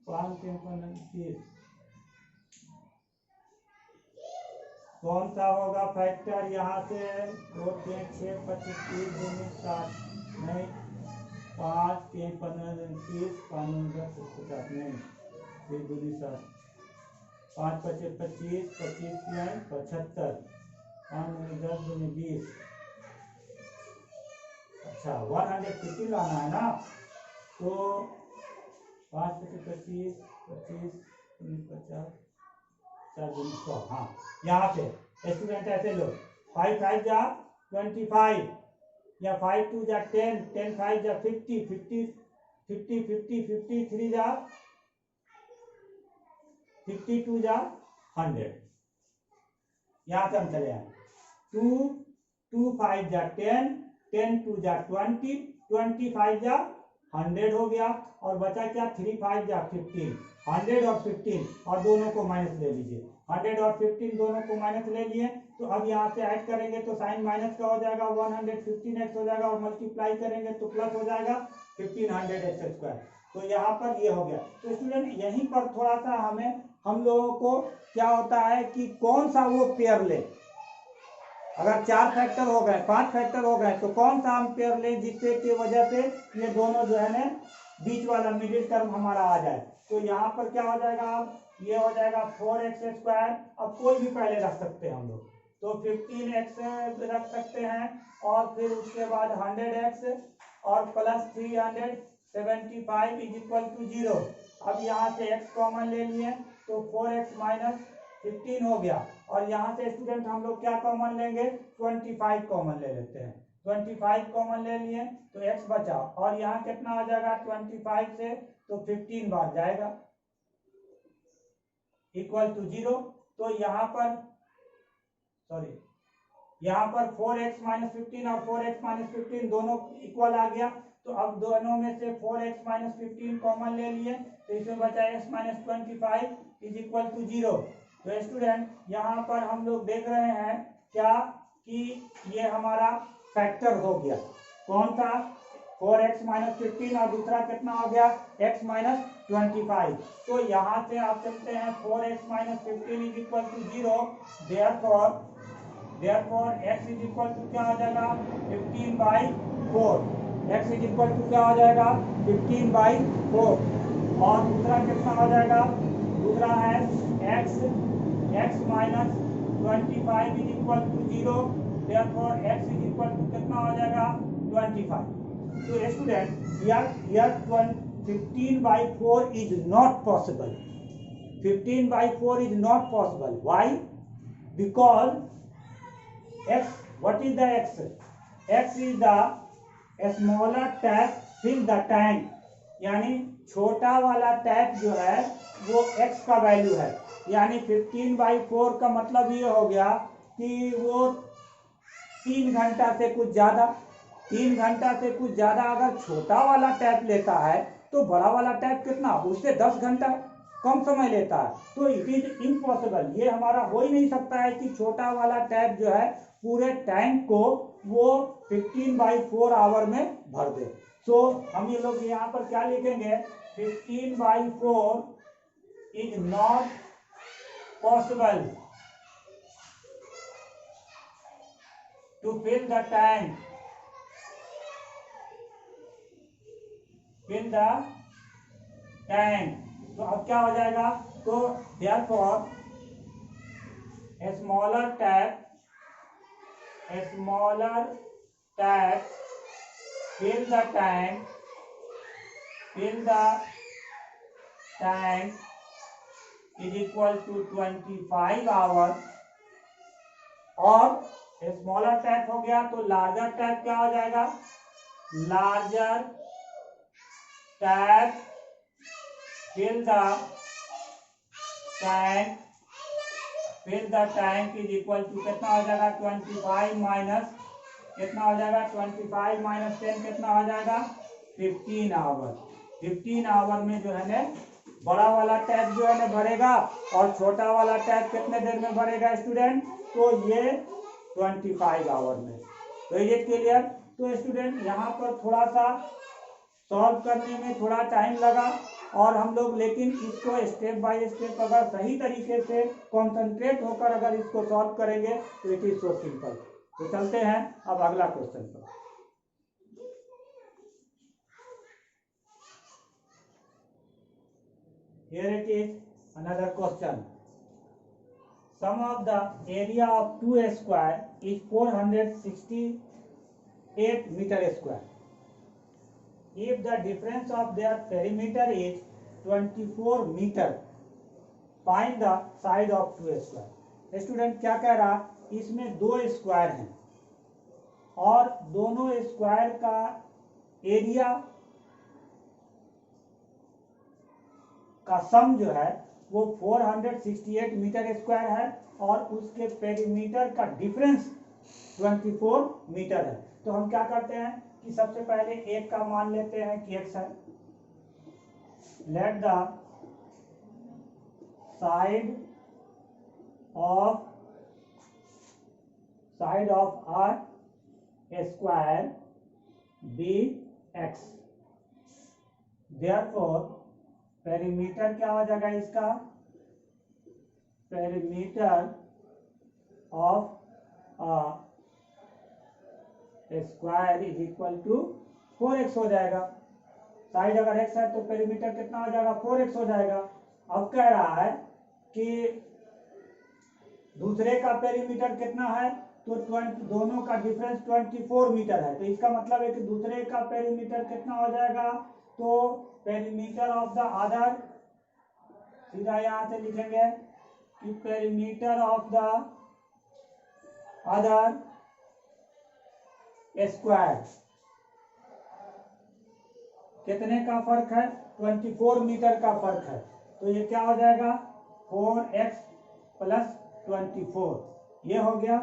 5 30। कौन सा होगा फैक्टर? यहाँ से 2 3 6 25 30 2 60, नहीं 5 3 15 30, 5 10 50, नहीं 3 2 60, 5 25 25 25 75, 5 10 2 20। अच्छा 150 लाना है ना। तो 5 25 25 25 50 4 2 100। हाँ, यहाँ से स्टूडेंट ऐसे लो। 5 5 जा 25, या 5 2 जा 10, 10 5 जा 50, 50 50 50 53 जा 52 जा 100। यहाँ से हम चले आए। 2 2 5 जा 10, 10 2 जा 20, 25 जा 100 हो गया। और बचा क्या? 3 5 जा 15, 100 और 15, और दोनों को माइनस ले लीजिए। 100 और 15 दोनों को माइनस ले लिए। तो अब यहाँ से ऐड करेंगे तो साइन माइनस का हो जाएगा, 115x हो जाएगा, और मल्टीप्लाई करेंगे तो प्लस हो जाएगा 1500x²। तो यहाँ पर ये हो गया। तो स्टूडेंट यहीं पर थोड़ा सा हम लोगों को क्या होता है कि कौन सा वो पेयर ले, अगर 4 फैक्टर हो गए, 5 फैक्टर हो गए, तो कौन सा हम पेयर लें जिससे की वजह से ये दोनों जो है ना बीच वाला मिडिल टर्म हमारा आ जाए। तो यहाँ पर क्या हो जाएगा, अब ये हो जाएगा 4x²। अब कोई भी पहले रख सकते हैं हम लोग, तो 15x रख सकते हैं, और फिर उसके बाद 100x और प्लस 375 इज इक्वल टू 0। अब यहाँ से x कॉमन ले लिए तो 4x माइनस 15 हो गया, और यहाँ से स्टूडेंट हम लोग क्या कॉमन लेंगे, 25 कॉमन ले लेते हैं। 25 कॉमन ले लिए तो x बचा, और यहाँ कितना आ जाएगा 25 से, तो 15 बार जाएगा इक्वल टू 0। तो यहाँ पर यहाँ पर 4x माइनस 15 और 4x माइनस 15 दोनों इक्वल आ गया। तो अब दोनों में से 4x माइनस 15 कॉमन ले लिए, तो इसमें बचा x minus 25 is equal to 0। तो स्टूडेंट यहाँ पर हम लोग देख रहे हैं क्या कि ये हमारा फैक्टर हो गया, कौन सा, 4x माइनस 15, और दूसरा कितना हो गया, x माइनस 25। तो यहाँ से आप चलते हैं 4x minus 15 is equal to 0। Therefore x is equal to क्या हो जाएगा, 15/4। x इज इक्वल टू क्या हो जाएगा, 15/4। और दूसरा कितना हो जाएगा, दूसरा है x minus 25 is equal to 0। Therefore x is equal to कितना हो जाएगा, 25। तो student here 15/4 is not possible. 15/4 is not possible. Why? Because x, what is the x? X is the smaller tap fill the tank, यानी छोटा वाला tap जो है वो x का वैल्यू है। यानी 15/4 का मतलब ये हो गया कि वो 3 घंटा से कुछ ज्यादा, 3 घंटा से कुछ ज्यादा अगर छोटा वाला टैप लेता है, तो बड़ा वाला टैप कितना, उससे 10 घंटा कम समय लेता है। तो इट इज इम्पॉसिबल, ये हमारा हो ही नहीं सकता है कि छोटा वाला टैप जो है पूरे टैंक को वो 15/4 आवर में भर दे। सो हम ये लोग यहाँ पर क्या लिखेंगे, 15/4 is not possible to fill the tank, fill the tank. तो अब क्या हो जाएगा, तो therefore smaller tap fill the tank is equal to 25 hour। और स्मॉलर टैप हो गया तो लार्जर टैप क्या हो जाएगा, larger tap fill the tank is equal to कितना हो जाएगा, 25 माइनस कितना हो जाएगा, 25 माइनस 10 कितना हो जाएगा, 15 आवर। 15 आवर में जो है ना बड़ा वाला टैप जो है ना भरेगा, और छोटा वाला टैप कितने देर में भरेगा स्टूडेंट, तो ये 25 आवर में। तो ये क्लियर। तो स्टूडेंट यहाँ पर थोड़ा सा सॉल्व करने में थोड़ा टाइम लगा, और हम लोग लेकिन इसको स्टेप बाय स्टेप अगर सही तरीके से कॉन्सेंट्रेट होकर अगर इसको सॉल्व करेंगे तो इट इज सो सिंपल। तो चलते हैं अब अगला क्वेश्चन पर। Here it is another question. Sum of the area of 2 square is 468 meter square. If the difference of their perimeter is 24 meter, find the side of 2 square. Student क्या कह रहा, इसमें 2 स्क्वायर हैं और दोनों स्क्वायर का area का सम जो है वो 468 मीटर स्क्वायर है, और उसके पेरीमीटर का डिफरेंस 24 मीटर है। तो हम क्या करते हैं कि सबसे पहले एक का मान लेते हैं कि x है। Let the side of a square be x। therefore perimeter क्या हो जाएगा इसका, perimeter of square is equal to 4x हो जाएगा। साइड अगर x है तो पेरीमीटर कितना हो जाएगा, 4x हो जाएगा। अब कह रहा है कि दूसरे का पेरीमीटर कितना है, तो 20, दोनों का डिफरेंस 24 मीटर है। तो इसका मतलब है कि दूसरे का पेरीमीटर कितना हो जाएगा, तो पेरीमीटर ऑफ द अदर, सीधा यहां से लिखेंगे कि perimeter of the other square कितने का फर्क है, 24 मीटर का फर्क है। तो ये क्या हो जाएगा, 4x प्लस 24, ये हो गया।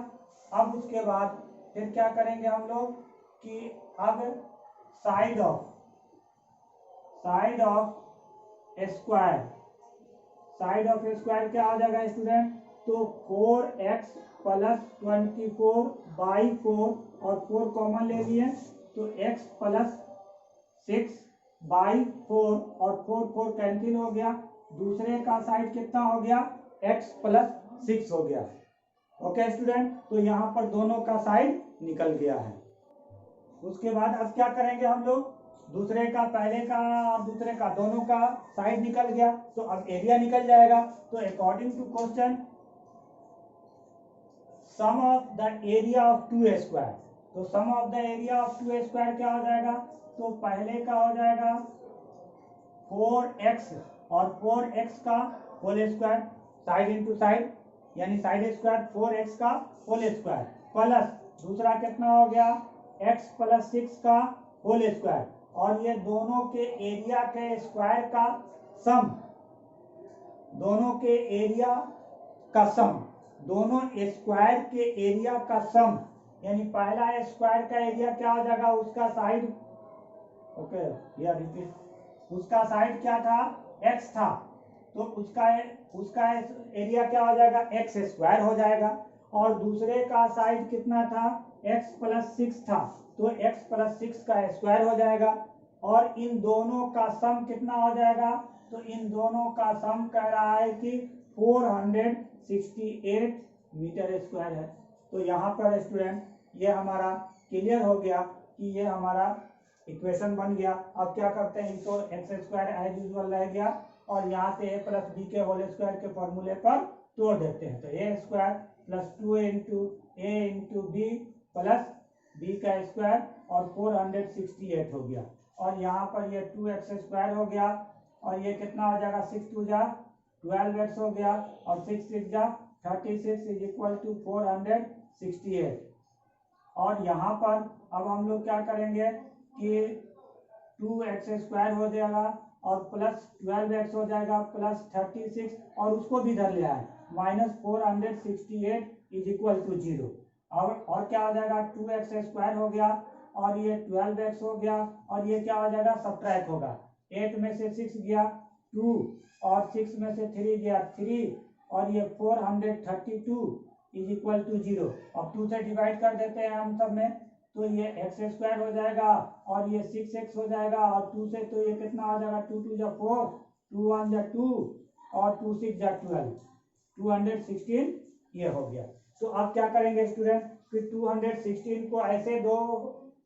अब उसके बाद फिर क्या करेंगे हम लोग कि अब साइड ऑफ स्क्वायर क्या हो जाएगा स्टूडेंट, तो 4x प्लस 24 बाई 4 और 4 कॉमन ले लिए तो x प्लस 6 बाई 4 और 4 कैंसिल हो गया। दूसरे का साइड कितना हो गया, x प्लस 6 हो गया। ओके स्टूडेंट, तो यहाँ पर दोनों का साइड निकल गया है। उसके बाद अब क्या करेंगे हम लोग, दूसरे का, पहले का और दूसरे का दोनों का साइड निकल गया, तो अब एरिया निकल जाएगा। तो according to question sum of the area of two square, तो sum of the area of two square क्या हो जाएगा, तो पहले का हो जाएगा 4x और 4x का whole square, side into side, यानी साइड स्क्वायर 4x का होल स्क्वायर, प्लस दूसरा कितना हो गया, x प्लस 6 का होल स्क्वायर, और ये दोनों के एरिया के स्क्वायर का सम, दोनों के एरिया का सम, दोनों स्क्वायर के एरिया का सम, यानी पहला स्क्वायर का एरिया क्या हो जाएगा, उसका साइड, ओके या रिपीट, उसका साइड क्या था, x था, तो उसका एरिया क्या हो जाएगा, x स्क्वायर हो जाएगा। और दूसरे का साइड कितना था, x प्लस 6 था, तो x प्लस 6 का स्क्वायर हो जाएगा। और इन दोनों का सम कितना हो जाएगा, तो इन दोनों का सम कह रहा है कि 468 मीटर स्क्वायर है। तो यहाँ पर स्टूडेंट ये हमारा क्लियर हो गया कि ये हमारा इक्वेशन बन गया। अब क्या करते हैं, इनको एक्स स्क्वायर एज यूजुअल रह गया और यहाँ से a प्लस बी के होल स्क्वायर के फॉर्मूले पर तोड़ देते हैं। तो a square plus 2a into b plus b का स्क्वायर और 468 हो गया। और यहाँ पर ये 2x स्क्वायर हो गया और ये कितना हो जाएगा, 6 2 जा 12x हो गया और 6 6 जा 36 इज इक्वल टू 468। और यहाँ पर अब हम लोग क्या करेंगे कि 2x स्क्वायर हो जाएगा और प्लस 12x हो जाएगा प्लस 36 और उसको भी इधर ले आए, माइनस 468 इज इक्वल टू 0। और क्या हो जाएगा, 2x स्क्वायर हो गया और ये 12x हो गया और ये क्या हो जाएगा, सब्ट्रैक्ट होगा, 8 में से 6 गया 2 और 6 में से 3 गया 3 और ये 432 इज इक्वल टू 0। अब 2 से डिवाइड कर देते हैं हम सब में, तो ये x स्क्वायर हो जाएगा और ये 6x हो जाएगा और 2 से तो ये कितना हो जाएगा, 2 2 जा 4, 2 1 जा 2 और 2 6 जा 12, 216 ये हो गया। तो अब क्या करेंगे स्टूडेंट, फिर 216 को ऐसे दो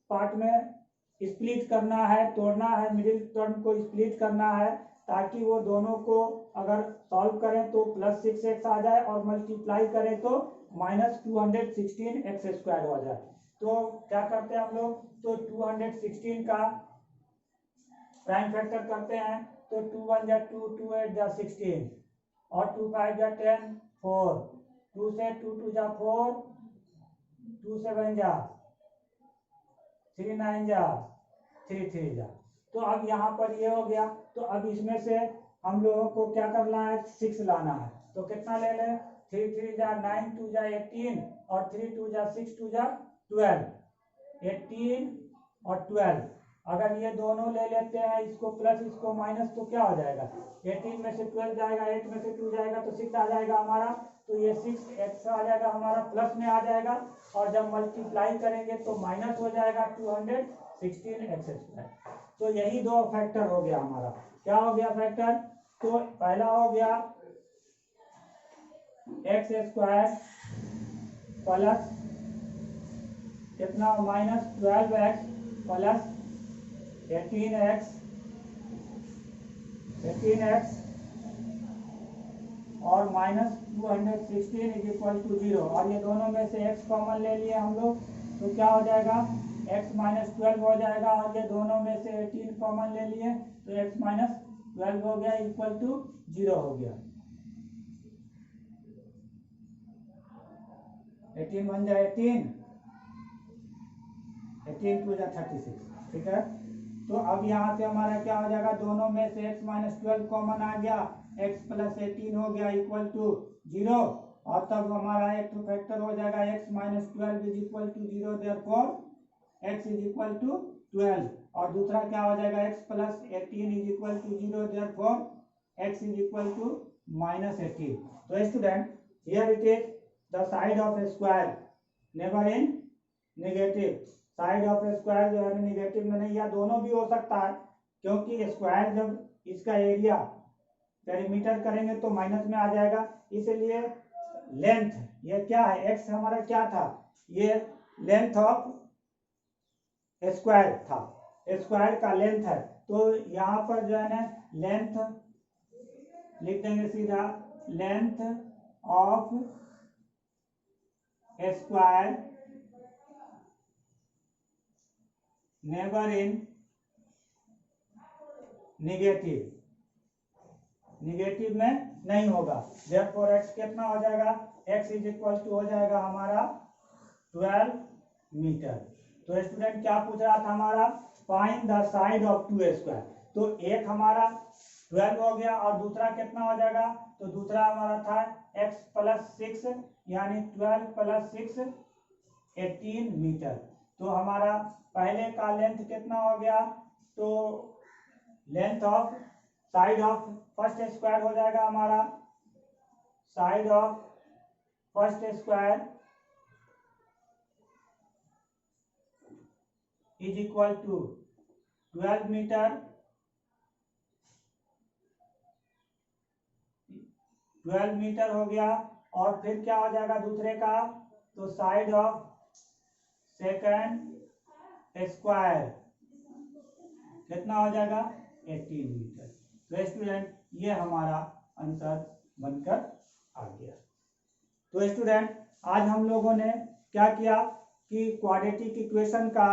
पार्ट में स्प्लिट करना है, तोड़ना है, मिडिल टर्म को स्प्लिट करना है ताकि वो दोनों को अगर सॉल्व करें तो प्लस 6x आ जाए और मल्टीप्लाई करें तो माइनस 216x स्क्वायर हो जाए। तो क्या करते हैं हम लोग, तो 216 का प्राइम फैक्टर करते हैं, तो 2 1 जा 2, 2 8 जा 16 और 2 5 जा 10 4, 2 से 2 2 जा 4, 2 7 जा 3 9 जा 3 3 जा। तो अब यहाँ पर ये हो गया, तो अब इसमें से हम लोगों को क्या करना है, 6 लाना है। तो कितना ले लें, 3 3 जा 9, 2 जा 18 और 3 2 जा 6, 2 जा 12, 18 और 12। अगर ये दोनों ले लेते हैं, इसको प्लस इसको माइनस, तो क्या हो जाएगा, 18 में से 12 जाएगा, 8 में से 2 जाएगा तो 6 आ जाएगा हमारा। तो ये 6x आ जाएगा हमारा, प्लस में आ जाएगा और जब मल्टीप्लाई करेंगे तो माइनस हो जाएगा 216x स्क्वायर। तो यही दो फैक्टर हो गया हमारा। क्या हो गया फैक्टर, तो पहला हो गया x स्क्वायर प्लस कितना -12x प्लस 18x और -216 इज इक्वल टू 0। और ये दोनों में से x कॉमन ले लिए हम लोग, तो क्या हो जाएगा x -12 हो जाएगा। और ये दोनों में से 18 कॉमन ले लिए तो x -12 हो गया इक्वल टू 0 हो गया। 18 बन जाए 18 2 जा 36, ठीक है। तो अब यहाँ से हमारा क्या हो जाएगा, दोनों में से x -12 कॉमन आ गया, x + 18 हो गया इक्वल टू 0। और तब हमारा एक तो फैक्टर हो जाएगा x -12 is equal to 0, therefore x is equal to 12। और दूसरा क्या हो जाएगा, x + 18 is equal to 0, therefore x is equal to -18। तो student, here it is the side of a square never in negative. Side of a square जो है negative में नहीं, या दोनों भी हो सकता है, क्योंकि स्क्वायर जब इसका एरिया पेरीमीटर करेंगे तो माइनस में आ जाएगा। इसलिए लेंथ, ये क्या है, x हमारा क्या था, ये लेंथ ऑफ स्क्वायर था, स्क्वायर का लेंथ है। तो यहाँ पर जो है ना लेंथ लिख देंगे सीधा, length of square never in negative, negative में नहीं होगा। देयरफॉर x कितना हो जाएगा, x इज इक्वल टू हो जाएगा हमारा 12 मीटर। तो स्टूडेंट क्या पूछ रहा था हमारा, find the side of two square. तो एक हमारा 12 हो गया और दूसरा कितना हो जाएगा, तो दूसरा हमारा था x + 6 यानी 12 + 6 18 मीटर। तो हमारा पहले का लेंथ कितना हो गया, तो length of side of first square हो जाएगा हमारा, side of first square is equal to 12 metre, 12 metre हो गया। और फिर क्या हो जाएगा दूसरे का, तो साइड ऑफ सेकंड स्क्वायर कितना हो जाएगा 18 मीटर। तो स्टूडेंट ये हमारा आंसर बनकर आ गया। तो स्टूडेंट आज हम लोगों ने क्या किया कि क्वाड्रेटिक इक्वेशन का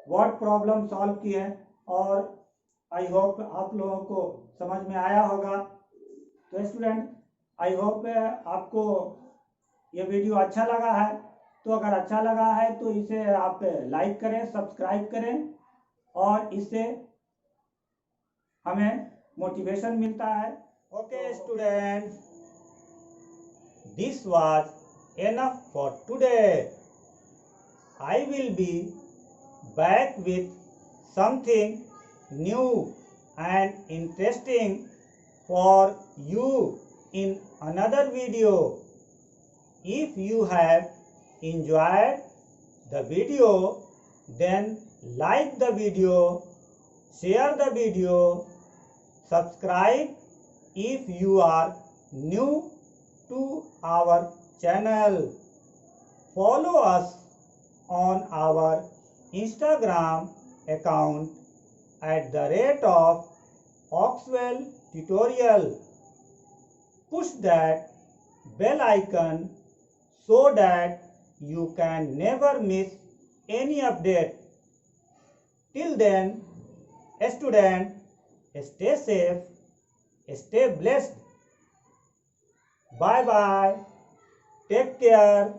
वर्ड प्रॉब्लम सॉल्व किए, और आई होप आप लोगों को समझ में आया होगा। तो स्टूडेंट आई होप आपको ये वीडियो अच्छा लगा है। तो अगर अच्छा लगा है तो इसे आप लाइक करें, सब्सक्राइब करें, और इससे हमें मोटिवेशन मिलता है। Okay student, this was enough for today. I will be back with something new and interesting for you in another video. If you have enjoyed the video, then like the video, share the video, subscribe if you are new to our channel. Follow us on our Instagram account @Oxwell Tutorial. Push that bell icon so that you can never miss any update. Till then, student, stay safe, stay blessed. Bye bye. Take care.